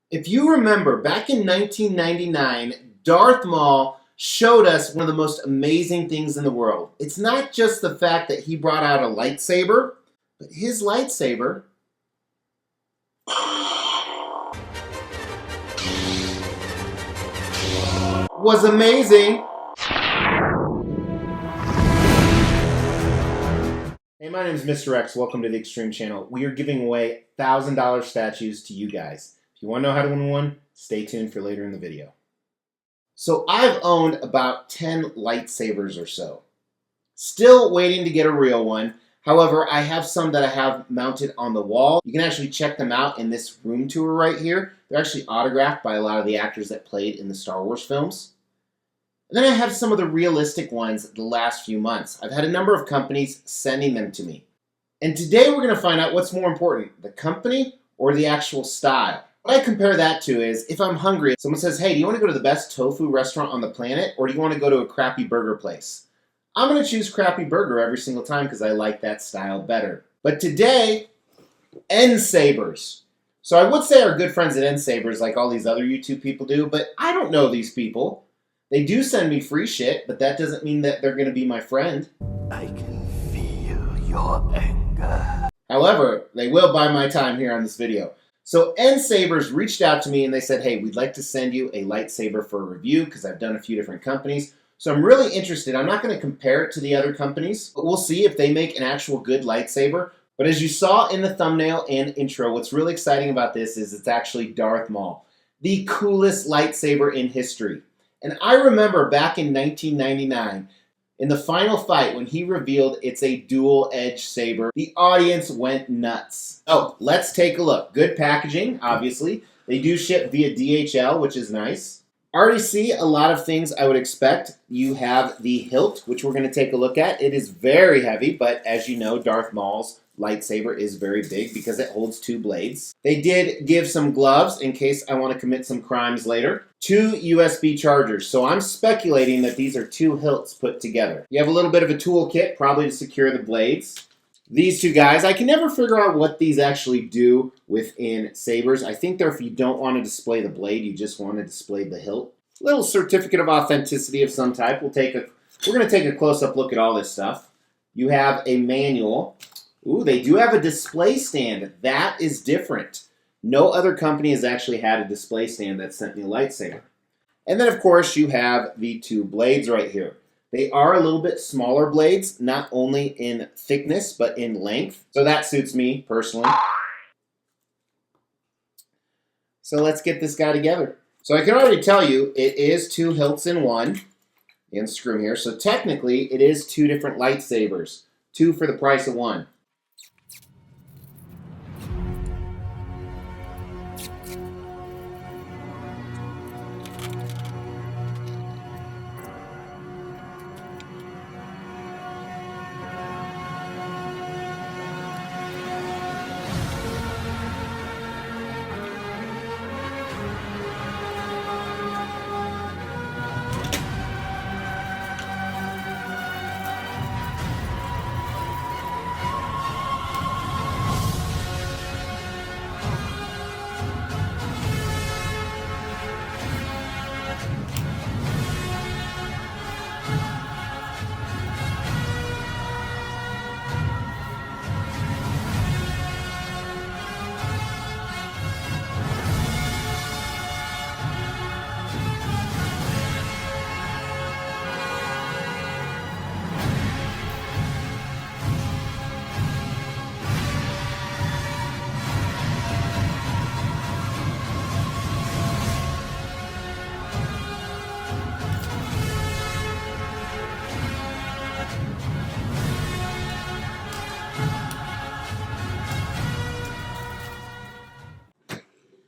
If you remember, back in 1999, Darth Maul showed us one of the most amazing things in the world. It's not just the fact that he brought out a lightsaber, but his lightsaber was amazing. Hey, my name is Mr. X. Welcome to the Extreme Channel. We are giving away $1,000 statues to you guys. If you want to know how to win one, stay tuned for later in the video. So I've owned about 10 lightsabers or so. Still waiting to get a real one. However, I have some that I have mounted on the wall. You can actually check them out in this room tour right here. They're actually autographed by a lot of the actors that played in the Star Wars films. And then I have some of the realistic ones the last few months. I've had a number of companies sending them to me. And today we're going to find out what's more important, the company or the actual style. What I compare that to is, if I'm hungry, someone says, hey, do you want to go to the best tofu restaurant on the planet, or do you want to go to a crappy burger place? I'm going to choose crappy burger every single time because I like that style better. But today, NSabers. So I would say our good friends at NSabers, like all these other YouTube people do, but I don't know these people. They do send me free shit, but that doesn't mean that they're going to be my friend. I can feel your anger. However, they will buy my time here on this video. So NSabers reached out to me and they said, hey, we'd like to send you a lightsaber for a review because I've done a few different companies. So I'm really interested. I'm not going to compare it to the other companies, but we'll see if they make an actual good lightsaber. But as you saw in the thumbnail and intro, what's really exciting about this is it's actually Darth Maul, the coolest lightsaber in history. And I remember back in 1999, in the final fight, when he revealed it's a dual-edged saber, the audience went nuts. Oh, let's take a look. Good packaging, obviously. They do ship via DHL, which is nice. Already see a lot of things I would expect. You have the hilt, which we're going to take a look at. It is very heavy, but as you know, Darth Maul's lightsaber is very big because it holds two blades. They did give some gloves in case I want to commit some crimes later. 2 USB chargers. So I'm speculating that these are 2 hilts put together. You have a little bit of a tool kit, probably to secure the blades. These 2 guys, I can never figure out what these actually do within sabers. I think they're if you don't want to display the blade, you just want to display the hilt. Little certificate of authenticity of some type. We're going to take a close-up look at all this stuff. You have a manual. Ooh, they do have a display stand. That is different. No other company has actually had a display stand that sent me a lightsaber. And then, of course, you have the 2 blades right here. They are a little bit smaller blades, not only in thickness, but in length. So that suits me, personally. So let's get this guy together. So I can already tell you, it is 2 hilts in one. And screw 'em here. So technically, it is 2 different lightsabers. 2 for the price of 1.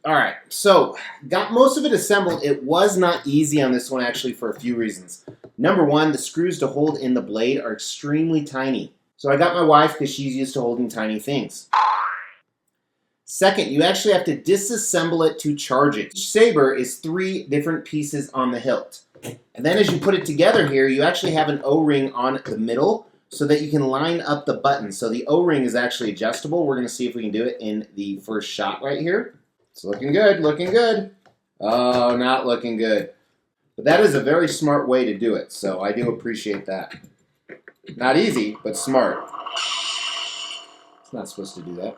Alright, so got most of it assembled. It was not easy on this one actually for a few reasons. Number one, the screws to hold in the blade are extremely tiny. So I got my wife because she's used to holding tiny things. Second, you actually have to disassemble it to charge it. Each saber is 3 different pieces on the hilt. And then as you put it together here, you actually have an O-ring on the middle so that you can line up the buttons. So the O-ring is actually adjustable. We're going to see if we can do it in the first shot right here. It's looking good, looking good. Oh, not looking good. But that is a very smart way to do it, so I do appreciate that. Not easy, but smart. It's not supposed to do that.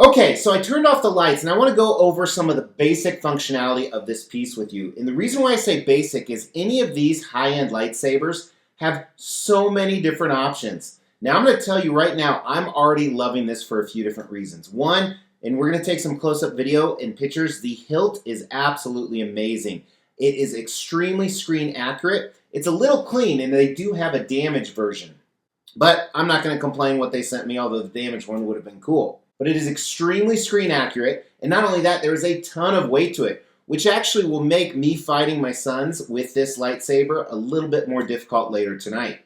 Okay, so I turned off the lights, and I want to go over some of the basic functionality of this piece with you. And the reason why I say basic is any of these high-end lightsabers have so many different options. Now, I'm going to tell you right now, I'm already loving this for a few different reasons. One, and we're going to take some close-up video and pictures, the hilt is absolutely amazing. It is extremely screen accurate. It's a little clean, and they do have a damaged version. But I'm not going to complain what they sent me, although the damaged one would have been cool. But it is extremely screen accurate, and not only that, there is a ton of weight to it, which actually will make me fighting my sons with this lightsaber a little bit more difficult later tonight.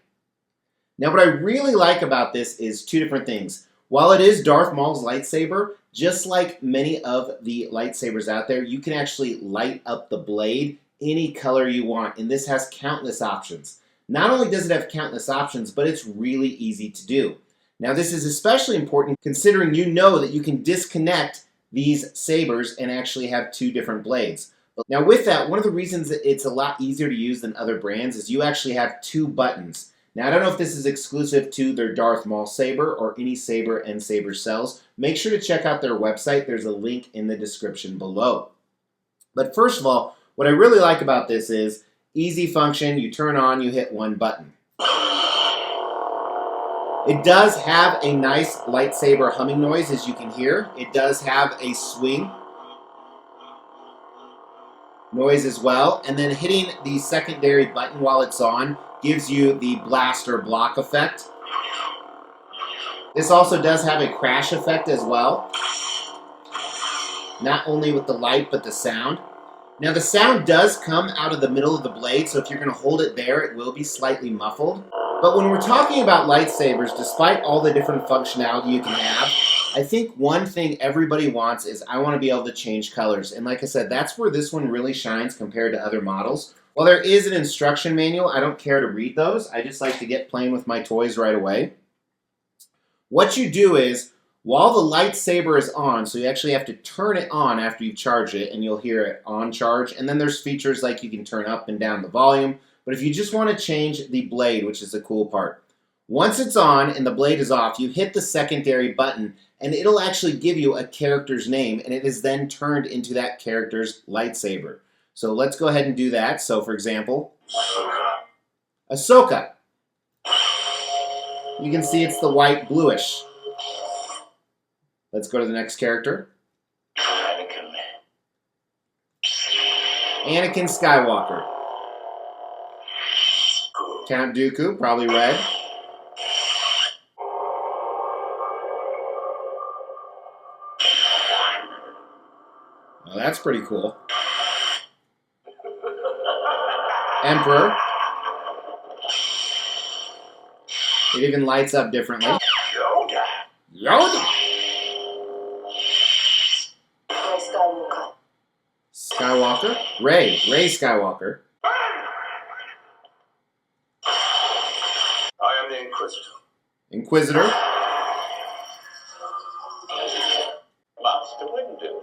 Now, what I really like about this is two different things. While it is Darth Maul's lightsaber, just like many of the lightsabers out there, you can actually light up the blade any color you want, and this has countless options. Not only does it have countless options, but it's really easy to do. Now, this is especially important considering you know that you can disconnect these sabers and actually have two different blades. Now, with that, one of the reasons that it's a lot easier to use than other brands is you actually have two buttons. Now, I don't know if this is exclusive to their Darth Maul saber or any saber NSabers sells. Make sure to check out their website. There's a link in the description below. But first of all, what I really like about this is easy function. You turn on, you hit one button. It does have a nice lightsaber humming noise, as you can hear. It does have a swing noise as well. And then hitting the secondary button while it's on gives you the blaster block effect. This also does have a crash effect as well. Not only with the light, but the sound. Now, the sound does come out of the middle of the blade, so if you're going to hold it there, it will be slightly muffled. But when we're talking about lightsabers, despite all the different functionality you can have, I think one thing everybody wants is I want to be able to change colors. And like I said, that's where this one really shines compared to other models. While there is an instruction manual, I don't care to read those. I just like to get playing with my toys right away. What you do is, while the lightsaber is on, so you actually have to turn it on after you've charged it, and you'll hear it on charge. And then there's features like you can turn up and down the volume. But if you just want to change the blade, which is the cool part, once it's on and the blade is off, you hit the secondary button, and it'll actually give you a character's name, and it is then turned into that character's lightsaber. So let's go ahead and do that. So, for example, Ahsoka. You can see it's the white bluish. Let's go to the next character. Anakin Skywalker. Count Dooku, probably red. Well, that's pretty cool. Emperor. It even lights up differently. Yoda. Skywalker. Rey Skywalker. I am the Inquisitor. Master Windu.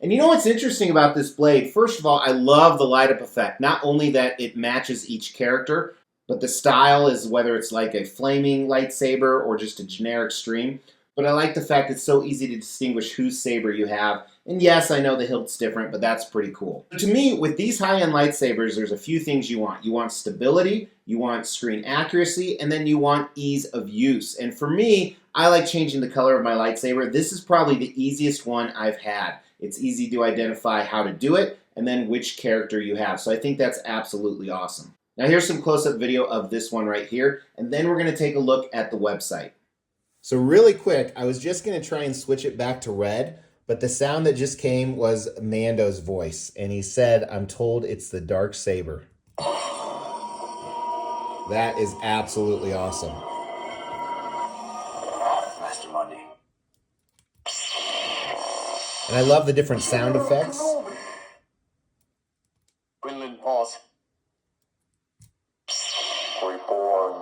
And you know what's interesting about this blade? First of all, I love the light up effect. Not only that it matches each character, but the style is whether it's like a flaming lightsaber or just a generic stream. But I like the fact it's so easy to distinguish whose saber you have. And yes, I know the hilt's different, but that's pretty cool. To me, with these high-end lightsabers, there's a few things you want. You want stability, you want screen accuracy, and then you want ease of use. And for me, I like changing the color of my lightsaber. This is probably the easiest one I've had. It's easy to identify how to do it, and then which character you have. So I think that's absolutely awesome. Now here's some close-up video of this one right here, and then we're going to take a look at the website. So really quick, I was just going to try and switch it back to red, but the sound that just came was Mando's voice, and he said, "I'm told it's the dark saber." That is absolutely awesome. Master Mundi. And I love the different sound effects. Quinlan, pause. Reborn.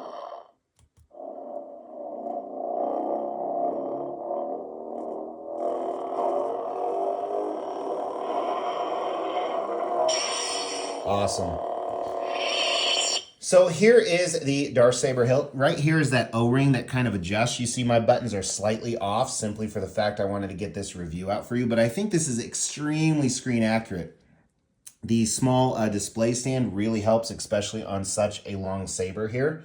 Awesome. So here is the Darth Saber hilt. Right here is that O-ring that kind of adjusts. You see my buttons are slightly off simply for the fact I wanted to get this review out for you, but I think this is extremely screen accurate. The small display stand really helps, especially on such a long saber here.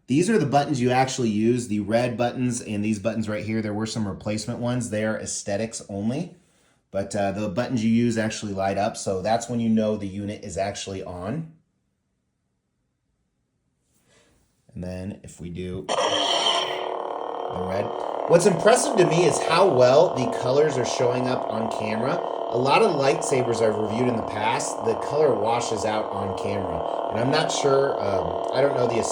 These are the buttons you actually use, the red buttons and these buttons right here. There were some replacement ones. They are aesthetics only, but the buttons you use actually light up, so that's when you know the unit is actually on. And then if we do the red. What's impressive to me is how well the colors are showing up on camera. A lot of lightsabers I've reviewed in the past, the color washes out on camera. And I'm not sure, I don't know the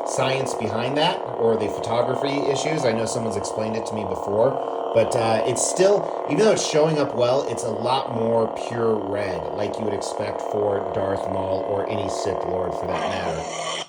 science behind that or the photography issues. I know someone's explained it to me before. But it's still, even though it's showing up well, it's a lot more pure red, like you would expect for Darth Maul or any Sith Lord for that matter.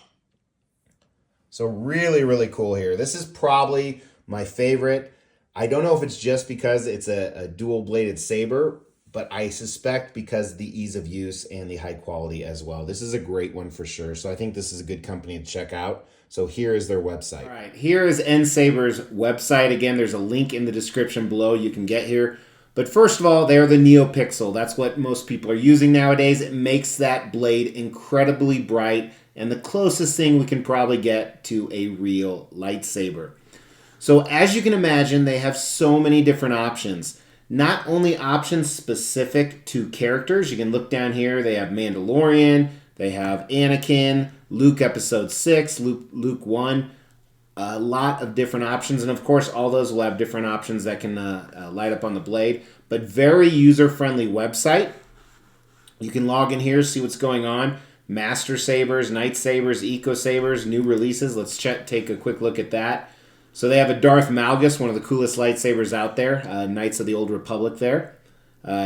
So really, really cool here. This is probably my favorite. I don't know if it's just because it's a dual-bladed saber, but I suspect because of the ease of use and the high quality as well. This is a great one for sure. So I think this is a good company to check out. So here is their website. All right, here is NSabers' website. Again, there's a link in the description below you can get here. But first of all, they're the NeoPixel. That's what most people are using nowadays. It makes that blade incredibly bright and the closest thing we can probably get to a real lightsaber. So as you can imagine, they have so many different options. Not only options specific to characters. You can look down here. They have Mandalorian. They have Anakin, Luke Episode 6, Luke 1. A lot of different options. And of course, all those will have different options that can light up on the blade. But very user-friendly website. You can log in here, see what's going on. Master Sabers, Night Sabers, Eco Sabers, new releases. Let's take a quick look at that. So they have a Darth Malgus, one of the coolest lightsabers out there. Knights of the Old Republic there.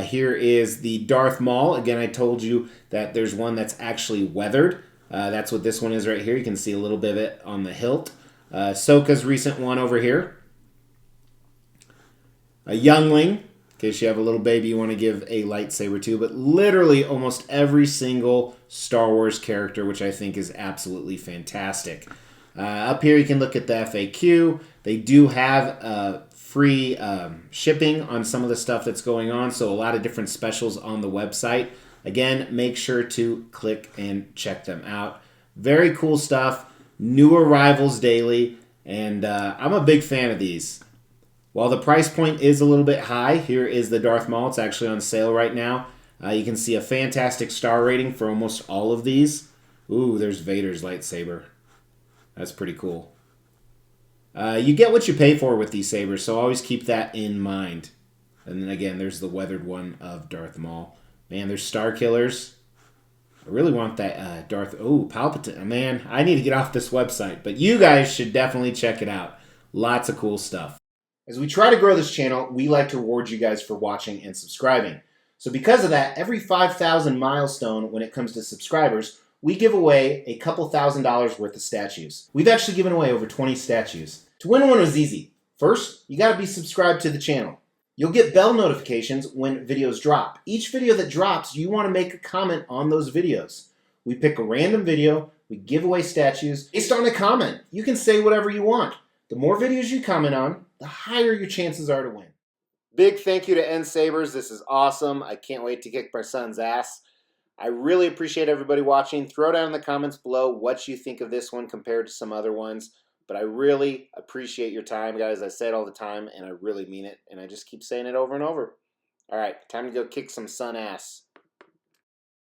Here is the Darth Maul. Again, I told you that there's one that's actually weathered. That's what this one is right here. You can see a little bit of it on the hilt. Ahsoka's recent one over here. A youngling, in case you have a little baby you want to give a lightsaber to, but literally almost every single Star Wars character, which I think is absolutely fantastic. Up here you can look at the FAQ. They do have free shipping on some of the stuff that's going on, so a lot of different specials on the website. Again, make sure to click and check them out. Very cool stuff. New arrivals daily, and I'm a big fan of these. While the price point is a little bit high, here is the Darth Maul. It's actually on sale right now. You can see a fantastic star rating for almost all of these. Ooh, there's Vader's lightsaber. That's pretty cool. You get what you pay for with these sabers, so always keep that in mind. And then again, there's the weathered one of Darth Maul. Man, there's Star Killers. I really want that Darth... Oh, Palpatine. Man, I need to get off this website. But you guys should definitely check it out. Lots of cool stuff. As we try to grow this channel, we like to reward you guys for watching and subscribing. So because of that, every 5,000 milestone when it comes to subscribers, we give away a couple $1,000s worth of statues. We've actually given away over 20 statues. To win one was easy. First, you got to be subscribed to the channel. You'll get bell notifications when videos drop. Each video that drops, you want to make a comment on those videos. We pick a random video, we give away statues based on a comment. You can say whatever you want. The more videos you comment on, the higher your chances are to win. Big thank you to NSabers. This is awesome. I can't wait to kick my son's ass. I really appreciate everybody watching. Throw down in the comments below what you think of this one compared to some other ones. But I really appreciate your time, guys. I say it all the time, and I really mean it. And I just keep saying it over and over. All right, time to go kick some son ass.